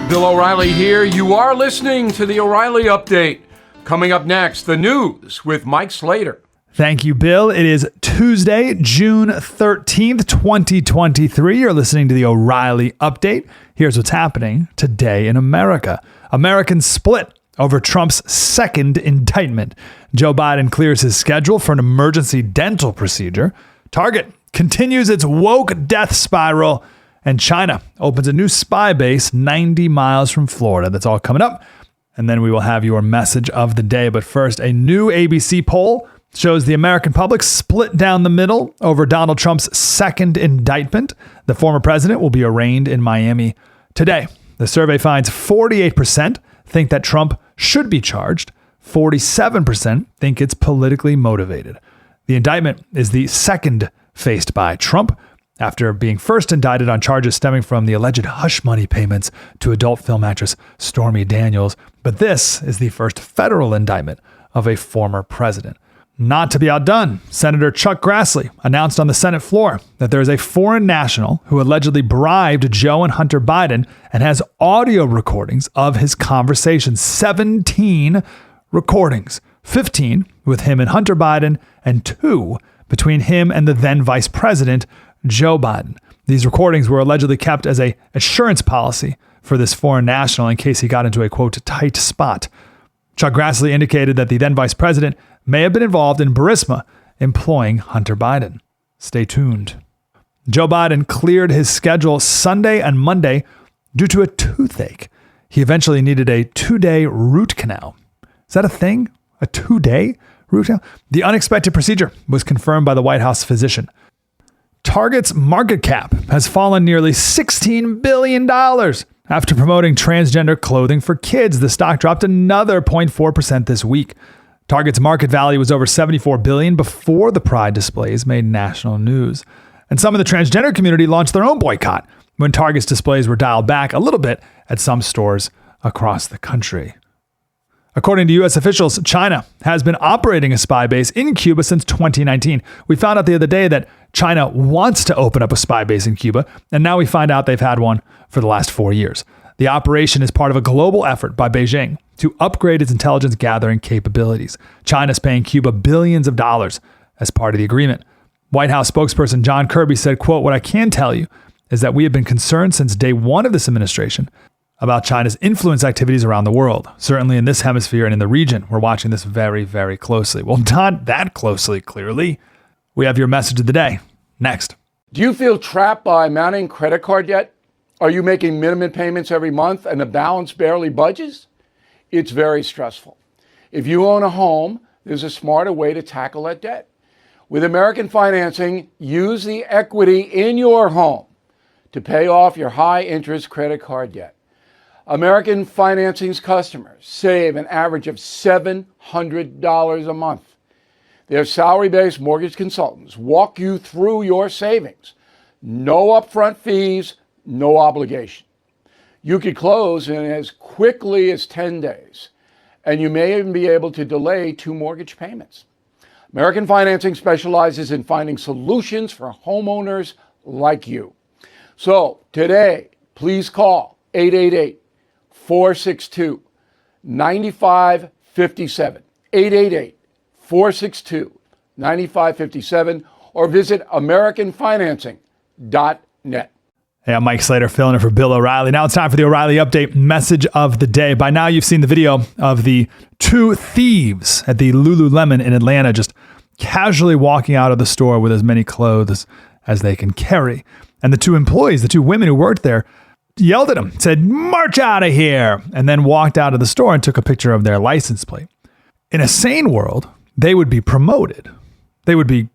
Bill O'Reilly here. You are listening to the O'Reilly Update. Coming up next, the news with Mike Slater. Thank you, Bill. It is Tuesday, June 13th, 2023. You're listening to the O'Reilly Update. Here's what's happening today in America. Americans split over Trump's second indictment. Joe Biden clears his schedule for an emergency dental procedure. Target continues its woke death spiral. And China opens a new spy base 90 miles from Florida. That's all coming up. And then we will have your message of the day. But first, a new ABC poll shows the American public split down the middle over Donald Trump's second indictment. The former president will be arraigned in Miami today. The survey finds 48% think that Trump should be charged. 47% think it's politically motivated. The indictment is the second faced by Trump, after being first indicted on charges stemming from the alleged hush money payments to adult film actress Stormy Daniels. But this is the first federal indictment of a former president. Not to be outdone, Senator Chuck Grassley announced on the Senate floor that there is a foreign national who allegedly bribed Joe and Hunter Biden and has audio recordings of his conversations. 17 recordings, 15 with him and Hunter Biden, and 2 between him and the then vice president, Joe Biden. These recordings were allegedly kept as an assurance policy for this foreign national in case he got into a, quote, tight spot. Chuck Grassley indicated that the then vice president may have been involved in Burisma employing Hunter Biden. Stay tuned. Joe Biden cleared his schedule Sunday and Monday due to a toothache. He eventually needed a 2-day root canal. Is that a thing? A 2-day root canal? The unexpected procedure was confirmed by the White House physician. Target's market cap has fallen nearly $16 billion. After promoting transgender clothing for kids, the stock dropped another 0.4% this week. Target's market value was over $74 billion before the Pride displays made national news. And some of the transgender community launched their own boycott when Target's displays were dialed back a little bit at some stores across the country. According to U.S. officials, China has been operating a spy base in Cuba since 2019. We found out the other day that China wants to open up a spy base in Cuba, and now we find out they've had one for the last 4 years. The operation is part of a global effort by Beijing to upgrade its intelligence gathering capabilities. China's paying Cuba billions of dollars as part of the agreement. White House spokesperson John Kirby said, quote, "What I can tell you is that we have been concerned since day one of this administration about China's influence activities around the world. Certainly in this hemisphere and in the region, we're watching this very, very closely." Well, not that closely, clearly. We have your message of the day. Next. Do you feel trapped by mounting credit card debt? Are you making minimum payments every month and the balance barely budges? It's very stressful. If you own a home, there's a smarter way to tackle that debt. With American Financing, use the equity in your home to pay off your high-interest credit card debt. American Financing's customers save an average of $700 a month. Their salary-based mortgage consultants walk you through your savings. No upfront fees, no obligation. You could close in as quickly as 10 days, and you may even be able to delay 2 mortgage payments. American Financing specializes in finding solutions for homeowners like you. So today, please call 888-462-9557, 888-462-9557, or visit AmericanFinancing.net. Hey, I'm Mike Slater filling in for Bill O'Reilly. Now it's time for the O'Reilly Update message of the day. By now you've seen the video of the 2 thieves at the Lululemon in Atlanta just casually walking out of the store with as many clothes as they can carry. And the 2 employees, the 2 women who worked there, yelled at them, said, "March out of here," and then walked out of the store and took a picture of their license plate. In a sane world, they would be promoted. They would be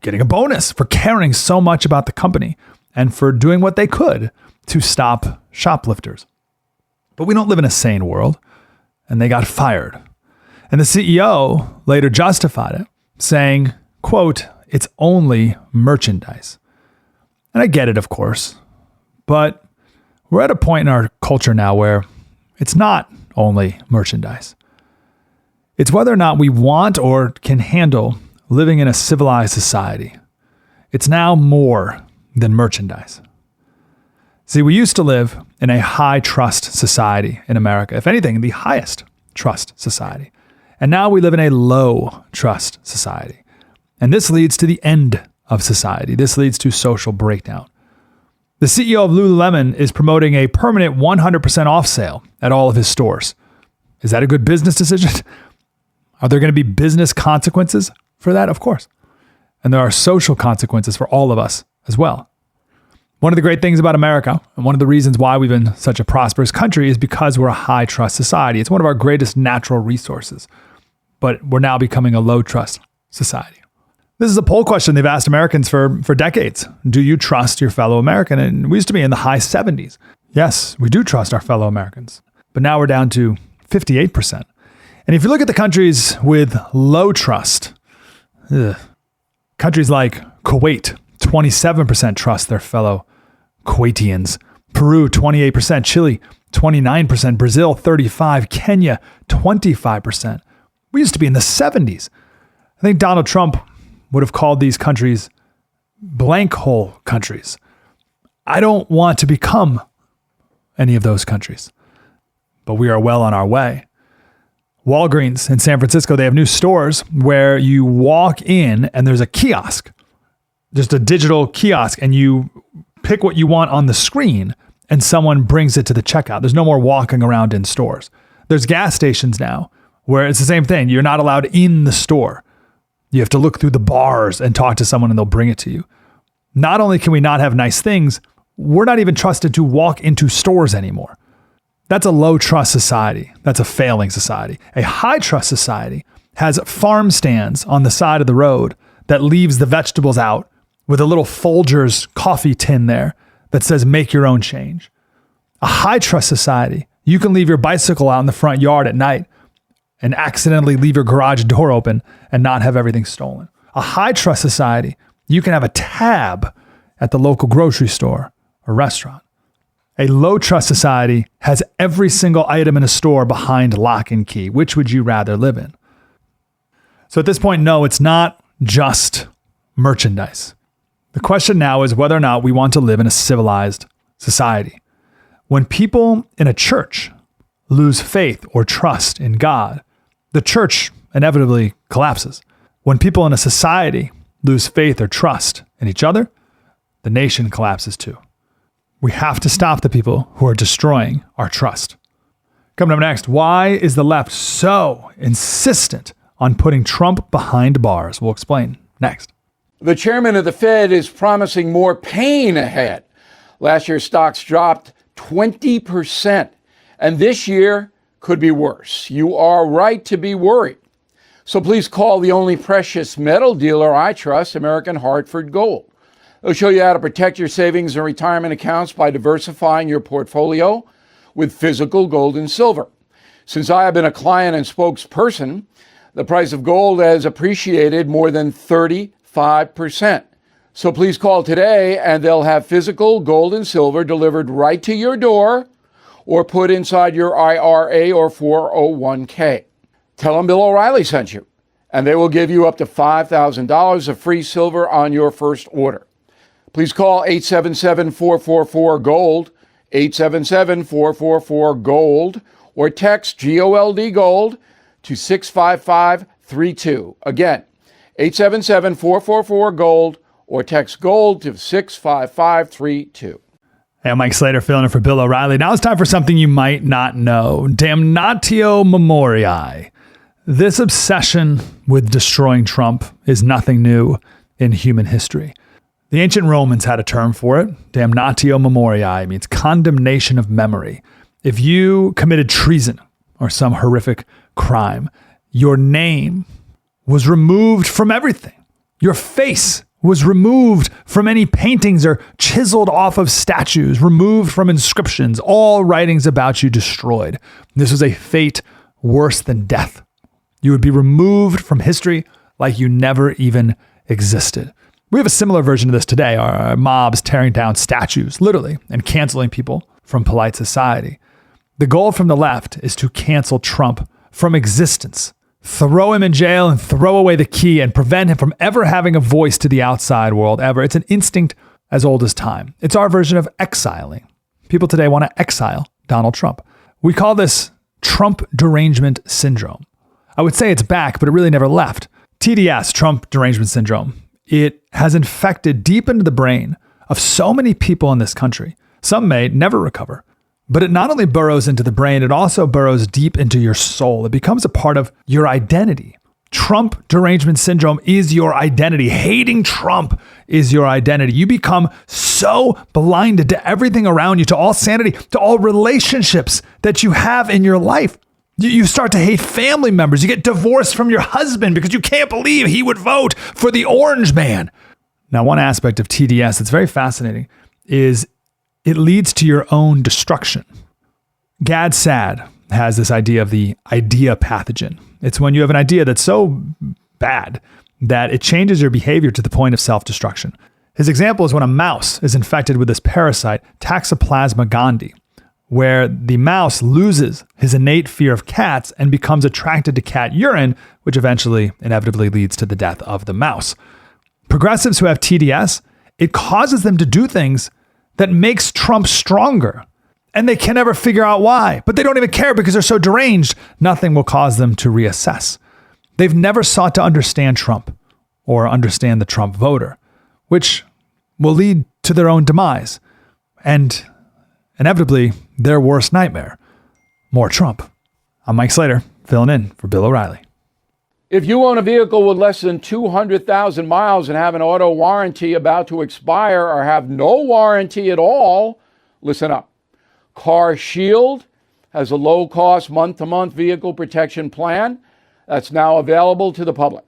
getting a bonus for caring so much about the company and for doing what they could to stop shoplifters. But we don't live in a sane world, and they got fired. And the CEO later justified it, saying, quote, "It's only merchandise." And I get it, of course, but we're at a point in our culture now where it's not only merchandise. It's whether or not we want or can handle living in a civilized society. It's now more than merchandise. See, we used to live in a high trust society in America. If anything, the highest trust society. And now we live in a low trust society. And this leads to the end of society. This leads to social breakdown. The CEO of Lululemon is promoting a permanent 100% off sale at all of his stores. Is that a good business decision? Are there going to be business consequences for that? Of course. And there are social consequences for all of us as well. One of the great things about America, and one of the reasons why we've been such a prosperous country, is because we're a high trust society. It's one of our greatest natural resources. But we're now becoming a low trust society. This is a poll question they've asked Americans for decades. Do you trust your fellow American? And we used to be in the high 70s. Yes, we do trust our fellow Americans. But now we're down to 58%. And if you look at the countries with low trust, countries like Kuwait, 27% trust their fellow Kuwaitians. Peru, 28%. Chile, 29%. Brazil, 35%. Kenya, 25%. We used to be in the 70s. I think Donald Trump would have called these countries blank hole countries. I don't want to become any of those countries, but we are well on our way. Walgreens in San Francisco, they have new stores where you walk in and there's a kiosk, just a digital kiosk, and you pick what you want on the screen and someone brings it to the checkout. There's no more walking around in stores. There's gas stations now where it's the same thing. You're not allowed in the store. You have to look through the bars and talk to someone and they'll bring it to you. Not only can we not have nice things, we're not even trusted to walk into stores anymore. That's a low trust society. That's a failing society. A high trust society has farm stands on the side of the road that leaves the vegetables out with a little Folgers coffee tin there that says make your own change. A high trust society, you can leave your bicycle out in the front yard at night and accidentally leave your garage door open and not have everything stolen. A high trust society, you can have a tab at the local grocery store or restaurant. A low trust society has every single item in a store behind lock and key. Which would you rather live in? So at this point, no, it's not just merchandise. The question now is whether or not we want to live in a civilized society. When people in a church lose faith or trust in God, the church inevitably collapses. When people in a society lose faith or trust in each other, the nation collapses too. We have to stop the people who are destroying our trust. Coming up next, why is the left so insistent on putting Trump behind bars? We'll explain next. The chairman of the Fed is promising more pain ahead. Last year, stocks dropped 20%, and this year could be worse. You are right to be worried. So please call the only precious metal dealer I trust, American Hartford Gold. They'll show you how to protect your savings and retirement accounts by diversifying your portfolio with physical gold and silver. Since I have been a client and spokesperson, the price of gold has appreciated more than 35%. So please call today and they'll have physical gold and silver delivered right to your door or put inside your IRA or 401k. Tell them Bill O'Reilly sent you, and they will give you up to $5,000 of free silver on your first order. Please call 877-444-GOLD, 877-444-GOLD, or text GOLD GOLD to 65532. Again, 877-444-GOLD, or text GOLD to 65532. Hey, I'm Mike Slater, filling in for Bill O'Reilly. Now it's time for something you might not know. Damnatio Memoriae. This obsession with destroying Trump is nothing new in human history. The ancient Romans had a term for it. Damnatio Memoriae means condemnation of memory. If you committed treason or some horrific crime, your name was removed from everything. Your face was removed from any paintings or chiseled off of statues, removed from inscriptions, all writings about you destroyed. This was a fate worse than death. You would be removed from history like you never even existed. We have a similar version of this today. Our mobs tearing down statues, literally, and canceling people from polite society. The goal from the left is to cancel Trump from existence. Throw him in jail and throw away the key and prevent him from ever having a voice to the outside world ever. It's an instinct as old as time. It's our version of exiling. people today want to exile Donald Trump. We call this Trump derangement syndrome. I would say it's back, but it really never left. TDS, Trump derangement syndrome, it has infected deep into the brain of so many people in this country. Some may never recover. But it not only burrows into the brain, it also burrows deep into your soul. It becomes a part of your identity. Trump derangement syndrome is your identity. Hating Trump is your identity. You become so blinded to everything around you, to all sanity, to all relationships that you have in your life. You start to hate family members. You get divorced from your husband because you can't believe he would vote for the orange man. Now, one aspect of TDS that's very fascinating is it leads to your own destruction. Gad Saad has this idea of the idea pathogen. It's when you have an idea that's so bad that it changes your behavior to the point of self-destruction. His example is when a mouse is infected with this parasite, Toxoplasma gondii, where the mouse loses his innate fear of cats and becomes attracted to cat urine, which eventually inevitably leads to the death of the mouse. Progressives who have TDS, it causes them to do things that makes Trump stronger. And they can never figure out why. But they don't even care because they're so deranged, nothing will cause them to reassess. They've never sought to understand Trump or understand the Trump voter, which will lead to their own demise and inevitably their worst nightmare, more Trump. I'm Mike Slater, filling in for Bill O'Reilly. If you own a vehicle with less than 200,000 miles and have an auto warranty about to expire or have no warranty at all, listen up. Car Shield has a low-cost month-to-month vehicle protection plan that's now available to the public.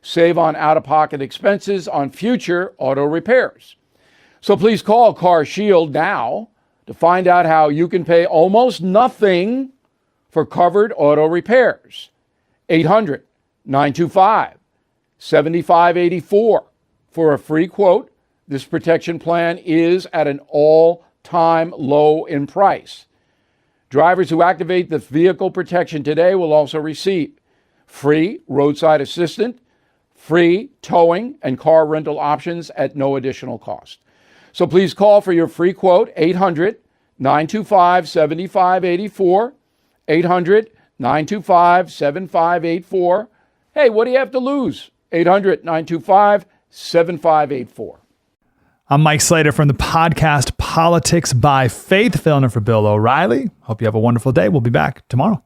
Save on out-of-pocket expenses on future auto repairs. So please call Car Shield now to find out how you can pay almost nothing for covered auto repairs. 800-925-7584 for a free quote. This protection plan is at an all-time low in price. Drivers who activate the vehicle protection today will also receive free roadside assistance, free towing, and car rental options at no additional cost. So please call for your free quote, 800-925-7584, 800-925-7584. Hey, what do you have to lose? 800-925-7584. I'm Mike Slater from the podcast Politics by Faith, filling in for Bill O'Reilly. Hope you have a wonderful day. We'll be back tomorrow.